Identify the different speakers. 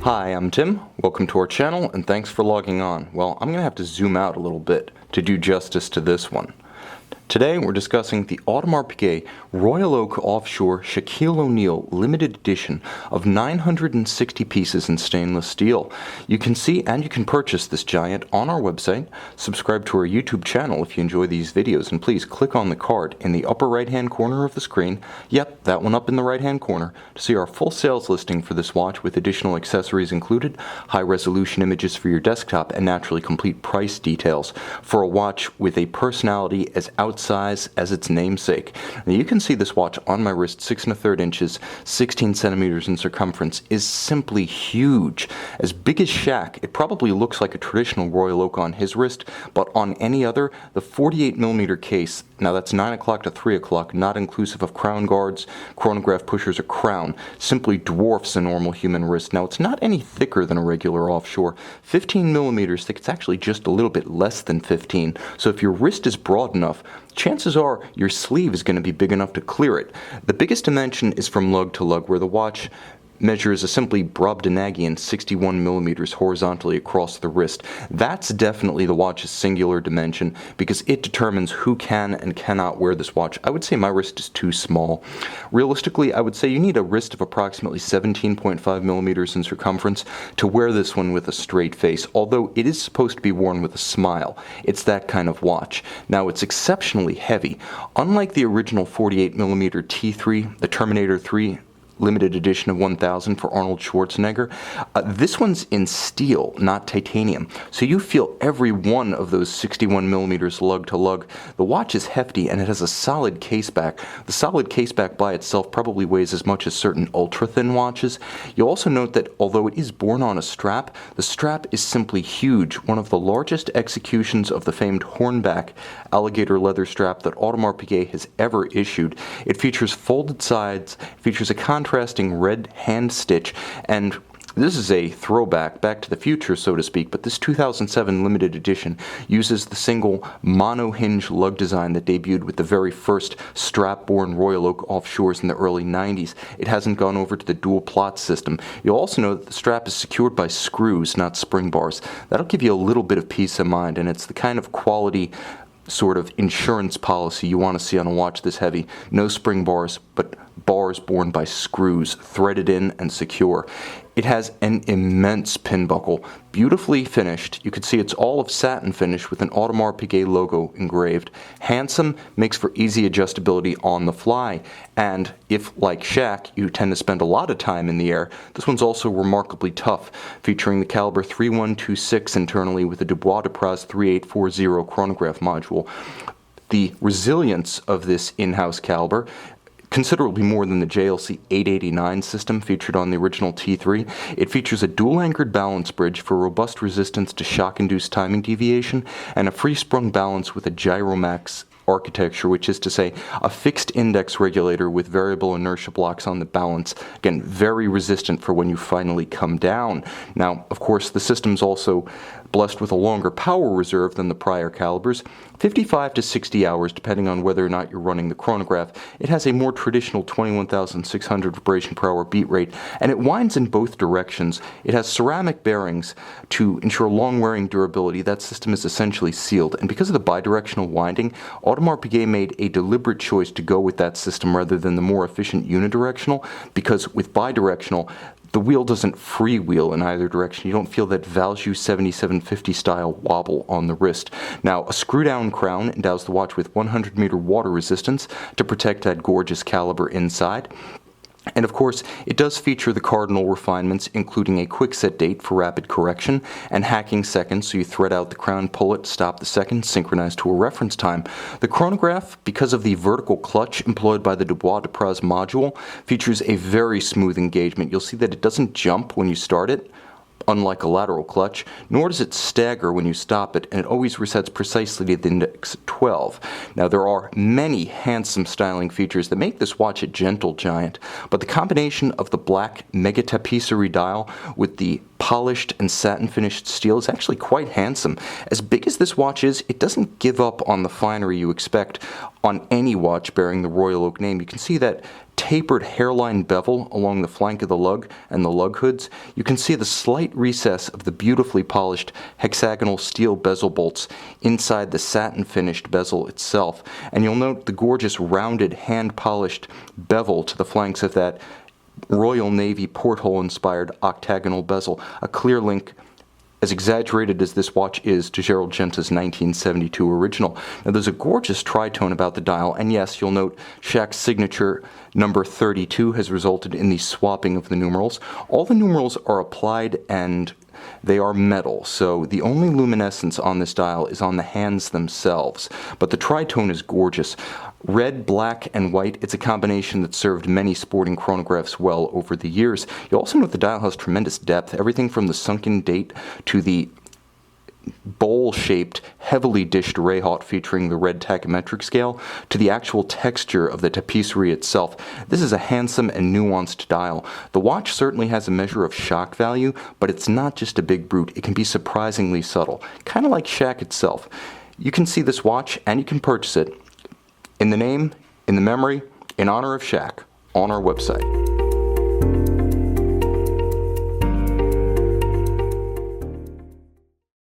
Speaker 1: Hi, I'm Tim. Welcome to our channel and thanks for logging on. Well, I'm going to have to zoom out a little bit to do justice to this one. Today we're discussing the Audemars Piguet Royal Oak Offshore Shaquille O'Neal limited edition of 960 pieces in stainless steel. You can see and you can purchase this giant on our website. Subscribe to our YouTube channel if you enjoy these videos, and please click on the card in the upper right hand corner of the screen. Yep, that one up in the right hand corner to see our full sales listing for this watch with additional accessories included, high resolution images for your desktop, and naturally complete price details for a watch with a personality as outside size as its namesake. Now you can see this watch on my wrist, 6 1/3 inches, 16 centimeters in circumference, is simply huge. As big as Shaq. It probably looks like a traditional Royal Oak on his wrist, but on any other, the 48mm case, now that's 9 o'clock to 3 o'clock, not inclusive of crown guards, chronograph pushers, or crown, simply dwarfs a normal human wrist. Now it's not any thicker than a regular Offshore. 15mm thick, it's actually just a little bit less than 15, so if your wrist is broad enough, chances are your sleeve is going to be big enough to clear it. The biggest dimension is from lug to lug, where the watch measures a simply Brobdingnagian 61mm horizontally across the wrist. That's definitely the watch's singular dimension because it determines who can and cannot wear this watch. I would say my wrist is too small. Realistically, I would say you need a wrist of approximately 17.5mm in circumference to wear this one with a straight face, although it is supposed to be worn with a smile. It's that kind of watch. Now, it's exceptionally heavy. Unlike the original 48mm T3, the Terminator 3, limited edition of 1000 for Arnold Schwarzenegger. This one's in steel, not titanium, so you feel every one of those 61mm lug to lug. The watch is hefty and it has a solid case back. The solid case back by itself probably weighs as much as certain ultra-thin watches. You'll also note that although it is borne on a strap, the strap is simply huge, one of the largest executions of the famed hornback alligator leather strap that Audemars Piguet has ever issued. It features folded sides, features a contrasting red hand stitch, and this is a throwback back to the future, so to speak, but this 2007 limited edition uses the single mono-hinge lug design that debuted with the very first strap-borne Royal Oak Offshores in the early 90s. It hasn't gone over to the dual plot system. You'll also know that the strap is secured by screws, not spring bars. That'll give you a little bit of peace of mind, and it's the kind of quality sort of insurance policy you want to see on a watch this heavy. No spring bars, but bars borne by screws, threaded in and secure. It has an immense pin buckle, beautifully finished. You can see it's all of satin finish with an Audemars Piguet logo engraved. Handsome, makes for easy adjustability on the fly. And if, like Shaq, you tend to spend a lot of time in the air, this one's also remarkably tough, featuring the caliber 3126 internally with a Dubois de Praz 3840 chronograph module. The resilience of this in-house caliber, considerably more than the JLC 889 system featured on the original T3. It features a dual-anchored balance bridge for robust resistance to shock-induced timing deviation and a free-sprung balance with a Gyromax architecture, which is to say a fixed index regulator with variable inertia blocks on the balance. Again, very resistant for when you finally come down. Now, of course, the system's also blessed with a longer power reserve than the prior calibers, 55 to 60 hours depending on whether or not you're running the chronograph. It has a more traditional 21,600 vibration per hour beat rate, and it winds in both directions. It has ceramic bearings to ensure long-wearing durability. That system is essentially sealed, and because of the bidirectional winding, Audemars Piguet made a deliberate choice to go with that system rather than the more efficient unidirectional, because with bidirectional, the wheel doesn't freewheel in either direction. You don't feel that Valjoux 7750 style wobble on the wrist. Now, a screw-down crown endows the watch with 100-meter water resistance to protect that gorgeous caliber inside. And of course, it does feature the cardinal refinements, including a quick set date for rapid correction and hacking seconds, so you thread out the crown, pull it, stop the second, synchronized to a reference time. The chronograph, because of the vertical clutch employed by the Dubois de Praz module, features a very smooth engagement. You'll see that it doesn't jump when you start it, unlike a lateral clutch, nor does it stagger when you stop it, and it always resets precisely to the index 12. Now, there are many handsome styling features that make this watch a gentle giant, but the combination of the black mega tapisserie dial with the polished and satin finished steel is actually quite handsome. As big as this watch is, it doesn't give up on the finery you expect on any watch bearing the Royal Oak name. You can see that tapered hairline bevel along the flank of the lug and the lug hoods. You can see the slight recess of the beautifully polished hexagonal steel bezel bolts inside the satin-finished bezel itself. And you'll note the gorgeous rounded hand-polished bevel to the flanks of that Royal Navy porthole-inspired octagonal bezel, a clear link, as exaggerated as this watch is, to Gerald Genta's 1972 original. Now there's a gorgeous tritone about the dial, and yes, you'll note Shaq's signature number 32 has resulted in the swapping of the numerals. All the numerals are applied and they are metal, so the only luminescence on this dial is on the hands themselves, but the tritone is gorgeous. Red, black, and white, it's a combination that served many sporting chronographs well over the years. You'll also note the dial has tremendous depth, everything from the sunken date to the bowl-shaped, heavily dished Rayhaut featuring the red tachymetric scale, to the actual texture of the tapisserie itself. This is a handsome and nuanced dial. The watch certainly has a measure of shock value, but it's not just a big brute. It can be surprisingly subtle, kind of like Shaq itself. You can see this watch, and you can purchase it in the name, in the memory, in honor of Shaq, on our website.